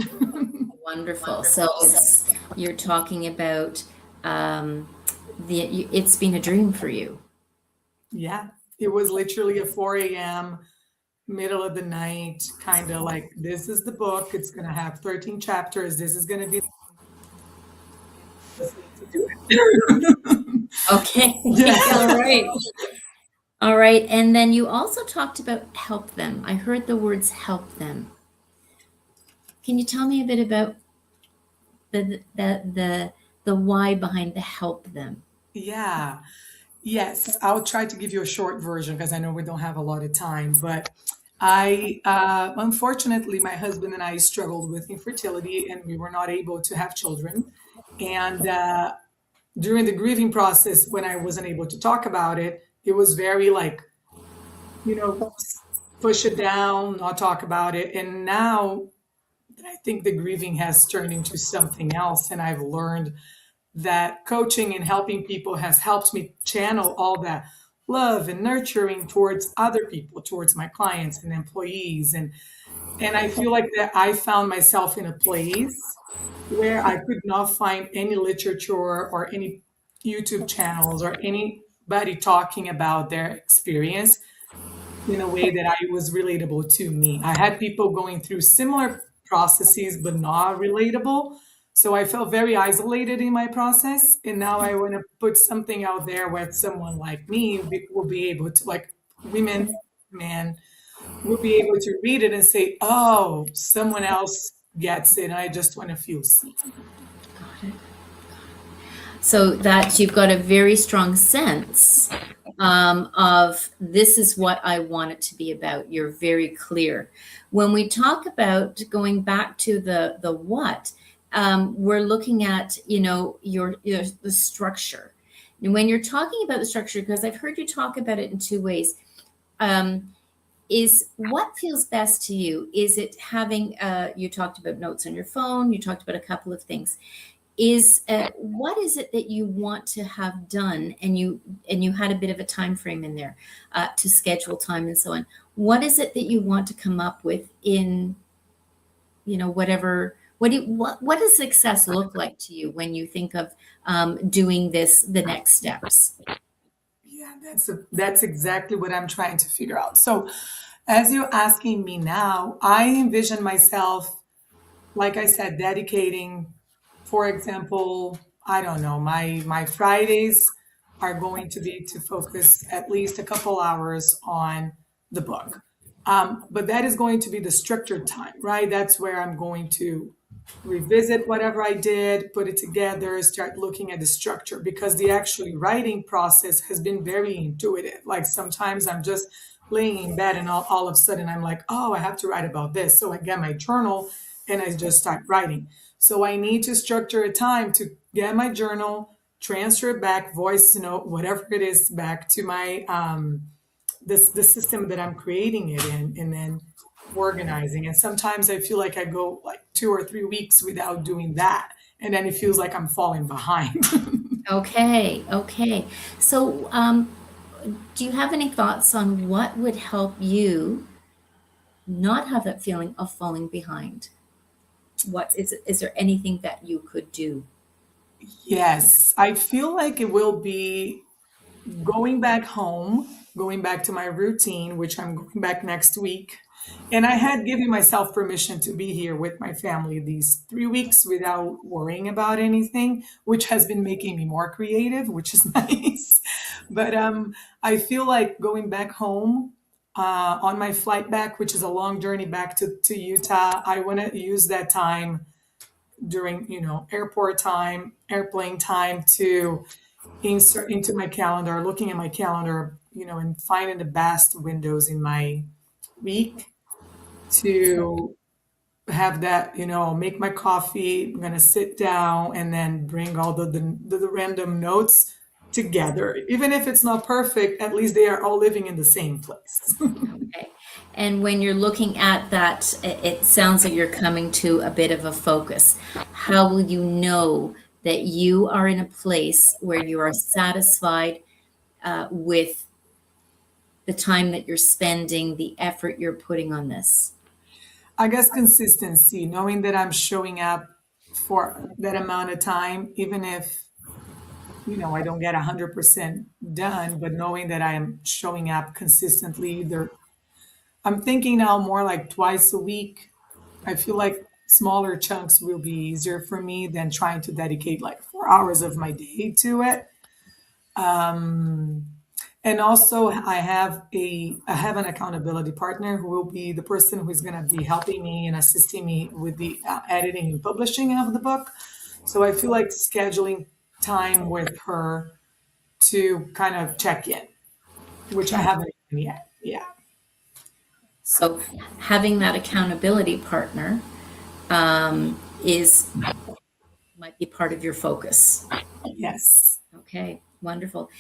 Wonderful. So you're talking about it's been a dream for you. Yeah, it was literally a 4 a.m. middle of the night, kind of like, this is the book. It's going to have 13 chapters. This is going to be to do it. Okay. Yeah. All right. All right. And then you also talked about help them. I heard the words help them. Can you tell me a bit about the why behind the help them? Yeah. Yes, I'll try to give you a short version because I know we don't have a lot of time. But unfortunately, my husband and I struggled with infertility, and we were not able to have children. And during the grieving process, when I wasn't able to talk about it, it was very like, push it down, not talk about it. And now I think the grieving has turned into something else, and I've learned that coaching and helping people has helped me channel all that love and nurturing towards other people, towards my clients and employees. And I feel like that I found myself in a place where I could not find any literature or any YouTube channels or anybody talking about their experience in a way that I was relatable to me. I had people going through similar processes, but not relatable. So I felt very isolated in my process. And now I want to put something out there where someone like me will be able to, like women, men, will be able to read it and say, oh, someone else gets it. And I just want to feel seen. So that you've got a very strong sense of this is what I want it to be about. You're very clear. When we talk about going back to the what, we're looking at the structure. And when you're talking about the structure, because I've heard you talk about it in two ways, is what feels best to you? Is it having you talked about notes on your phone, you talked about a couple of things. Is what is it that you want to have done, and you had a bit of a time frame in there to schedule time and so on. What is it that you want to come up with in whatever What does success look like to you when you think of doing this, the next steps? Yeah, that's exactly what I'm trying to figure out. So, as you're asking me now, I envision myself, like I said, dedicating, for example, I don't know, my Fridays are going to be to focus at least a couple hours on the book. But that is going to be the structured time, right? That's where I'm going to revisit whatever I did, put it together, start looking at the structure, because the actually writing process has been very intuitive. Like sometimes I'm just laying in bed and all of a sudden I'm like, oh, I have to write about this. So I get my journal and I just start writing. So I need to structure a time to get my journal, transfer it back, voice note, whatever it is, back to my the system that I'm creating it in, and then organizing. And sometimes I feel like I go like 2 or 3 weeks without doing that, and then it feels like I'm falling behind. Okay, okay. So, do you have any thoughts on what would help you not have that feeling of falling behind? Is there anything that you could do? Yes, I feel like it will be going back home, going back to my routine, which I'm going back next week. And I had given myself permission to be here with my family these 3 weeks without worrying about anything, which has been making me more creative, which is nice. But I feel like going back home on my flight back, which is a long journey back to Utah, I want to use that time during, airport time, airplane time to insert into my calendar, looking at my calendar, and finding the best windows in my week to have that, make my coffee. I'm gonna sit down and then bring all the random notes together. Even if it's not perfect, at least they are all living in the same place. Okay. And when you're looking at that, it sounds like you're coming to a bit of a focus. How will you know that you are in a place where you are satisfied with the time that you're spending, the effort you're putting on this? I guess consistency, knowing that I'm showing up for that amount of time, even if, I don't get 100% done, but knowing that I am showing up consistently, either I'm thinking now more like twice a week. I feel like smaller chunks will be easier for me than trying to dedicate like 4 hours of my day to it. Um, and also, I have an accountability partner who will be the person who is going to be helping me and assisting me with the editing and publishing of the book. So I feel like scheduling time with her to kind of check in, which I haven't done yet. Yeah. So having that accountability partner is might be part of your focus. Yes. Okay, wonderful.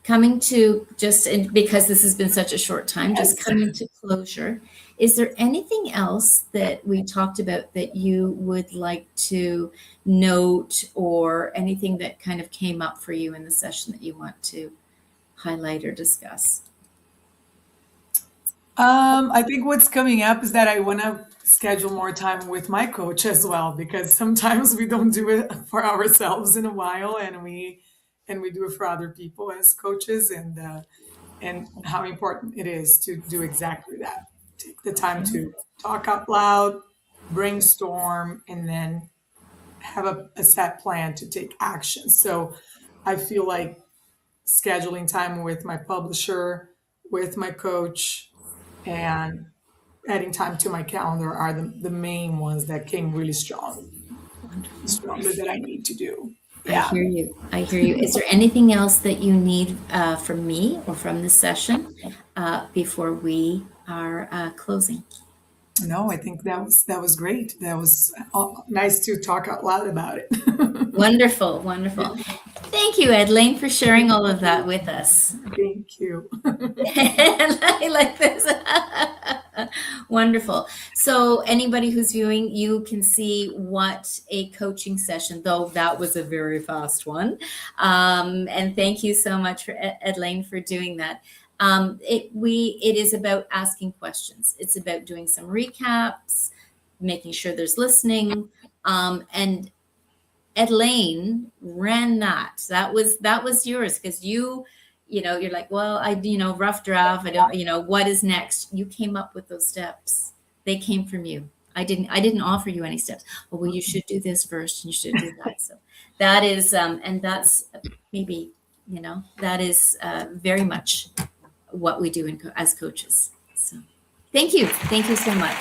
Coming to just because this has been such a short time, just coming to closure, is there anything else that we talked about that you would like to note, or anything that kind of came up for you in the session that you want to highlight or discuss? I think what's coming up is that I want to schedule more time with my coach as well, because sometimes we don't do it for ourselves in a while, and we do it for other people as coaches, and how important it is to do exactly that. Take the time to talk out loud, brainstorm, and then have a set plan to take action. So I feel like scheduling time with my publisher, with my coach, and adding time to my calendar are the main ones that came really stronger that I need to do. I Yeah. hear you. I hear you. Is there anything else that you need from me or from this session before we are closing? No, I think that was great. That was nice to talk out loud about it. Wonderful, wonderful. Thank you, Edlene, for sharing all of that with us. Thank you. I like this. Wonderful. So anybody who's viewing, you can see what a coaching session, though that was a very fast one. And thank you so much for Edlene for doing that. It is about asking questions. It's about doing some recaps, making sure there's listening, And Elaine ran that. That was yours because you're like, well, rough draft. I don't, what is next? You came up with those steps. They came from you. I didn't offer you any steps. Oh, well, you should do this first and you should do that. So that is, and that's maybe, that is very much what we do as coaches. So thank you. Thank you so much.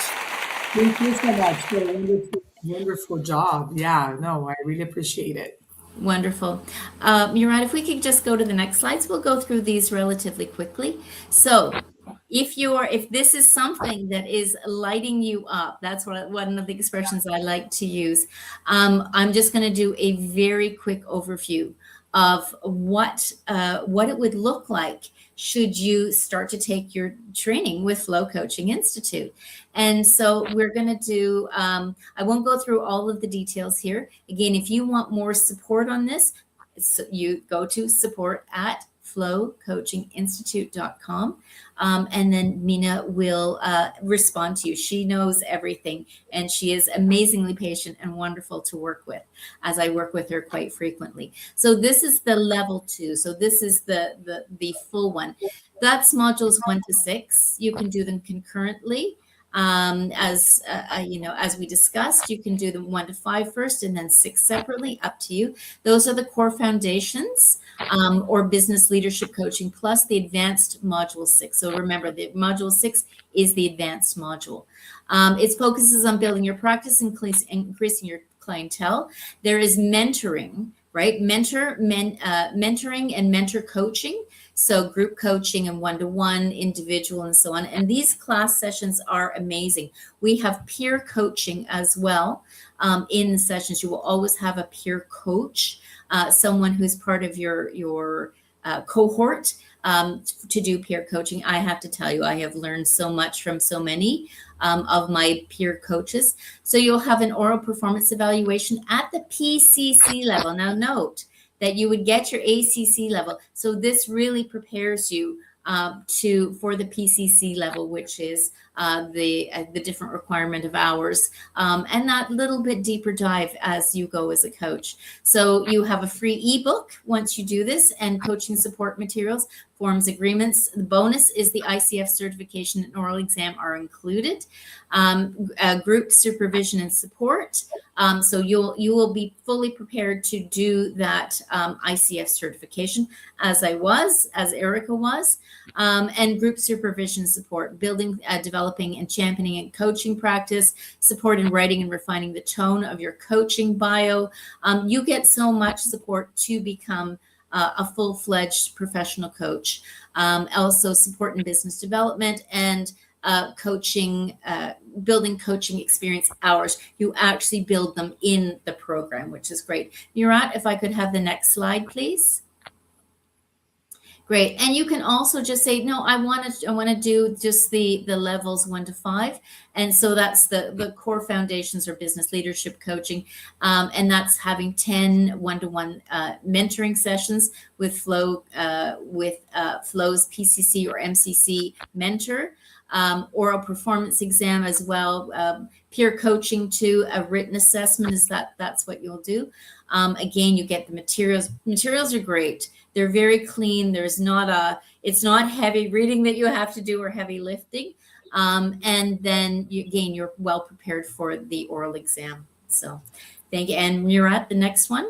Thank you so much for a wonderful, wonderful job. Yeah, no, I really appreciate it. Wonderful. Murat, if we could just go to the next slides, we'll go through these relatively quickly. So if this is something that is lighting you up, that's one of the expressions I like to use. I'm just going to do a very quick overview of what it would look like should you start to take your training with Flow Coaching Institute. And so we're going to do, I won't go through all of the details here. Again, if you want more support on this, you go to support@flowcoachinginstitute.com. And then Mina will respond to you. She knows everything, and she is amazingly patient and wonderful to work with, as I work with her quite frequently. So this is the level 2. So this is the full one. That's modules 1 to 6. You can do them concurrently. As we discussed, you can do them 1 to 5 first and then 6 separately, up to you. Those are the core foundations, or business leadership coaching, plus the advanced module 6. So remember, the module 6 is the advanced module. It focuses on building your practice and increasing your clientele. There is mentoring, right? Mentoring and mentor coaching. So group coaching and one-to-one, individual, and so on. And these class sessions are amazing. We have peer coaching as well in the sessions. You will always have a peer coach, someone who's part of your cohort to do peer coaching. I have to tell you, I have learned so much from so many of my peer coaches. So you'll have an oral performance evaluation at the PCC level. Now note that you would get your ACC level. So this really prepares you for the PCC level, which is the different requirement of hours, and that little bit deeper dive as you go as a coach. So you have a free ebook once you do this, and coaching support materials, forms, agreements. The bonus is the ICF certification and oral exam are included. Group supervision and support. So you will be fully prepared to do that ICF certification, as Erica was, and group supervision support, building, developing, and championing and coaching practice, support in writing and refining the tone of your coaching bio. You get so much support to become a full-fledged professional coach. Also support in business development and coaching, building coaching experience hours. You actually build them in the program, which is great. Murat, if I could have the next slide, please. Great. And you can also just say, no, I want to do just the levels 1 to 5. And so that's the core foundations or business leadership coaching. And that's having 10 one-to-one mentoring sessions with Flow's PCC or MCC mentor, oral performance exam as well, peer coaching too, a written assessment that's what you'll do. Again, you get the materials. Materials are great. They're very clean. It's not heavy reading that you have to do or heavy lifting. And then you're well prepared for the oral exam. So thank you. And Murat, the next one,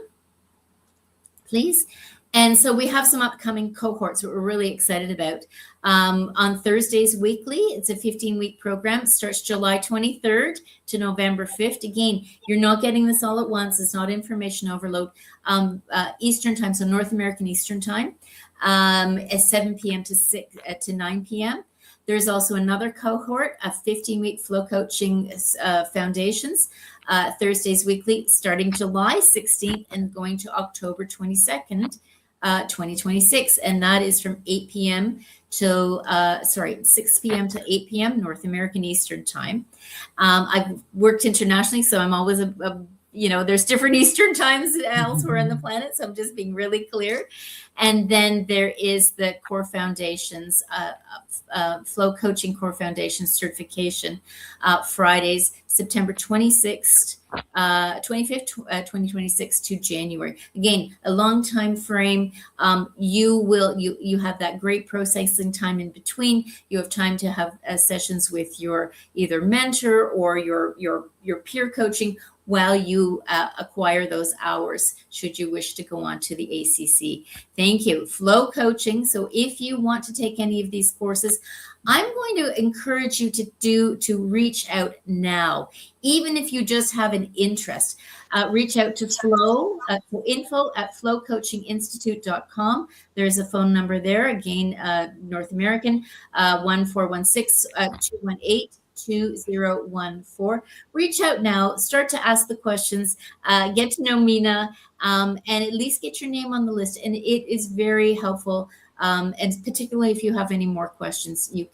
please. And so we have some upcoming cohorts that we're really excited about. On Thursdays weekly, it's a 15-week program. It starts July 23rd to November 5th. Again, you're not getting this all at once. It's not information overload. Eastern time, so North American Eastern time, at 7 p.m. to 9 p.m. There's also another cohort, a 15-week Flow Coaching Foundations, Thursdays weekly, starting July 16th and going to October 22nd, 2026. And that is from 8 p.m. to 6 p.m. to 8 p.m. North American Eastern time. I've worked internationally, so I'm always there's different Eastern times elsewhere on the planet, so I'm just being really clear. And then there is the Core Foundations, Flow Coaching Core Foundation certification, Fridays, September 26th, 25th, 2026 to January. Again, a long time frame. You have that great processing time in between. You have time to have sessions with your either mentor or your peer coaching while you acquire those hours, should you wish to go on to the ACC. Thank you. Flow coaching. So if you want to take any of these courses, I'm going to encourage you to reach out now. Even if you just have an interest, reach out to Flow, info@flowcoachinginstitute.com. There's a phone number there. Again, North American, 1416-218-2014. Reach out now, start to ask the questions, get to know Mina, and at least get your name on the list. And it is very helpful. And particularly if you have any more questions, you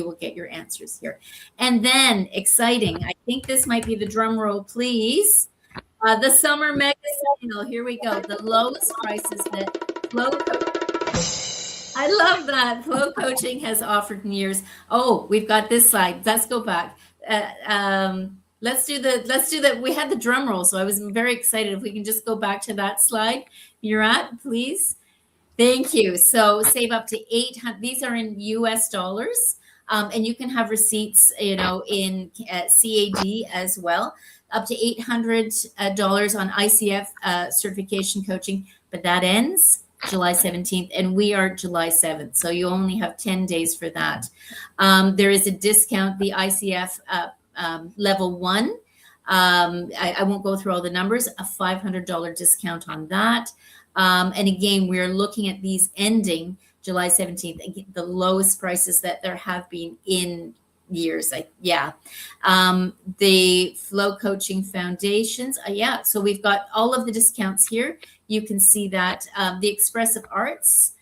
will get your answers here. And then, exciting, I think this might be the drum roll, please. The summer mega sale. Here we go. The lowest prices that Flow I love that. Flow Coaching has offered in years. Oh, we've got this slide. Let's go back. Let's do that. We had the drum roll, so I was very excited. If we can just go back to that slide, Murat, please. Thank you. So save up to $800. These are in US dollars, and you can have receipts, in CAD as well. Up to $800 on ICF certification coaching, but that ends July 17th, and we are July 7th. So you only have 10 days for that. There is a discount, the ICF level 1. I won't go through all the numbers, a $500 discount on that. And again, we're looking at these ending July 17th, again, the lowest prices that there have been in years. The Flow Coaching Foundations. So we've got all of the discounts here. You can see that the Expressive Arts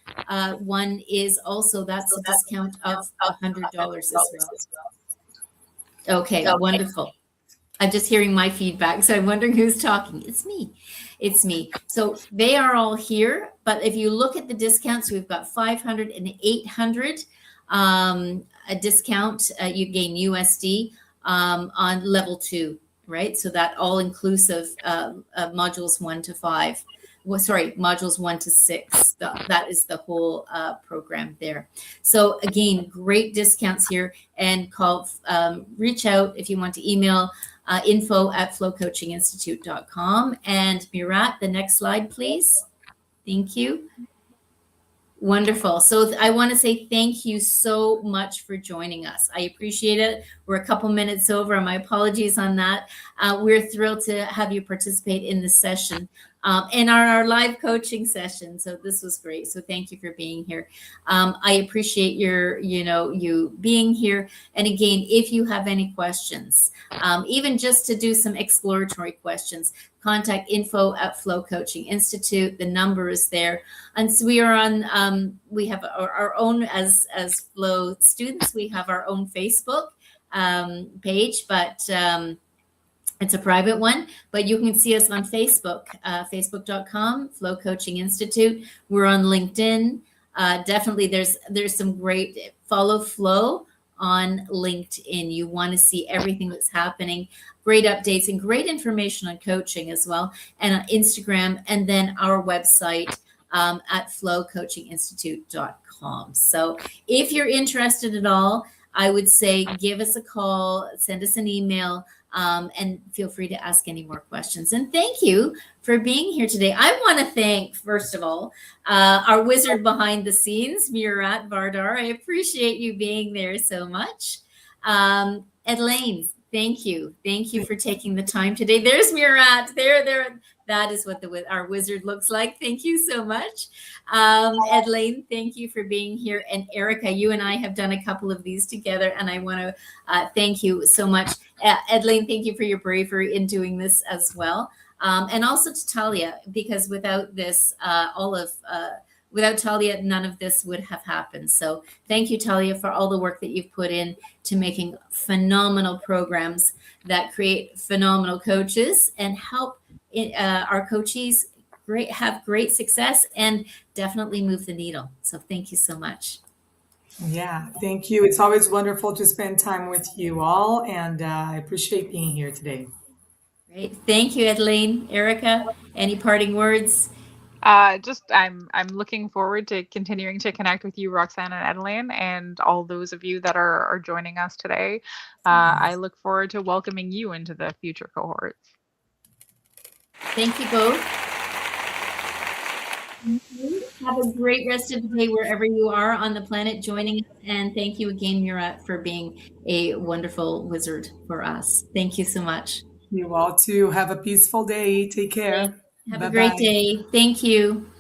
one is also, that's a discount of $100 as well. Okay, wonderful. I'm just hearing my feedback, so I'm wondering who's talking. It's me. So they are all here, but if you look at the discounts, we've got 500 and 800 a discount. You gain USD on level 2, right? So that all inclusive modules 1 to 5. Modules 1 to 6. That is the whole program there. So again, great discounts here, and reach out if you want to email info@flowcoachinginstitute.com. And Murat, the next slide, please. Thank you. Wonderful. So I want to say thank you so much for joining us. I appreciate it. We're a couple minutes over. My apologies on that. We're thrilled to have you participate in this session and our live coaching session. So this was great. So thank you for being here. I appreciate you being here. And again, if you have any questions, even just to do some exploratory questions, contact info@Flow Coaching Institute. The number is there. And so we are on, we have our own, as Flow students, we have our own Facebook page, but it's a private one, but you can see us on Facebook, facebook.com, Flow Coaching Institute. We're on LinkedIn. Definitely there's some great, follow Flow on LinkedIn. You want to see everything that's happening, great updates and great information on coaching as well, and on Instagram, and then our website at flowcoachinginstitute.com. So if you're interested at all, I would say give us a call, send us an email, and feel free to ask any more questions. And thank you for being here today. I want to thank, first of all, our wizard behind the scenes, Murat Vardar. I appreciate you being there so much. Elaine, thank you. Thank you for taking the time today. There's Murat. There. That is what our wizard looks like. Thank you so much. Elaine, thank you for being here. And Erica, you and I have done a couple of these together, and I want to thank you so much. Elaine, thank you for your bravery in doing this as well. And also to Talia, because without this, all of without Talia, none of this would have happened. So thank you, Talia, for all the work that you've put in to making phenomenal programs that create phenomenal coaches and help our coachees have great success and definitely move the needle. So thank you so much. Yeah, thank you. It's always wonderful to spend time with you all, and I appreciate being here today. Great. Thank you, Adeline. Erica, any parting words? I'm looking forward to continuing to connect with you, Roxanne and Adeline, and all those of you that are joining us today. I look forward to welcoming you into the future cohorts. Thank you both. Have a great rest of the day wherever you are on the planet joining us. And thank you again, Mira, for being a wonderful wizard for us. Thank you so much. You all too. Have a peaceful day. Take care. Have a great day. Thank you.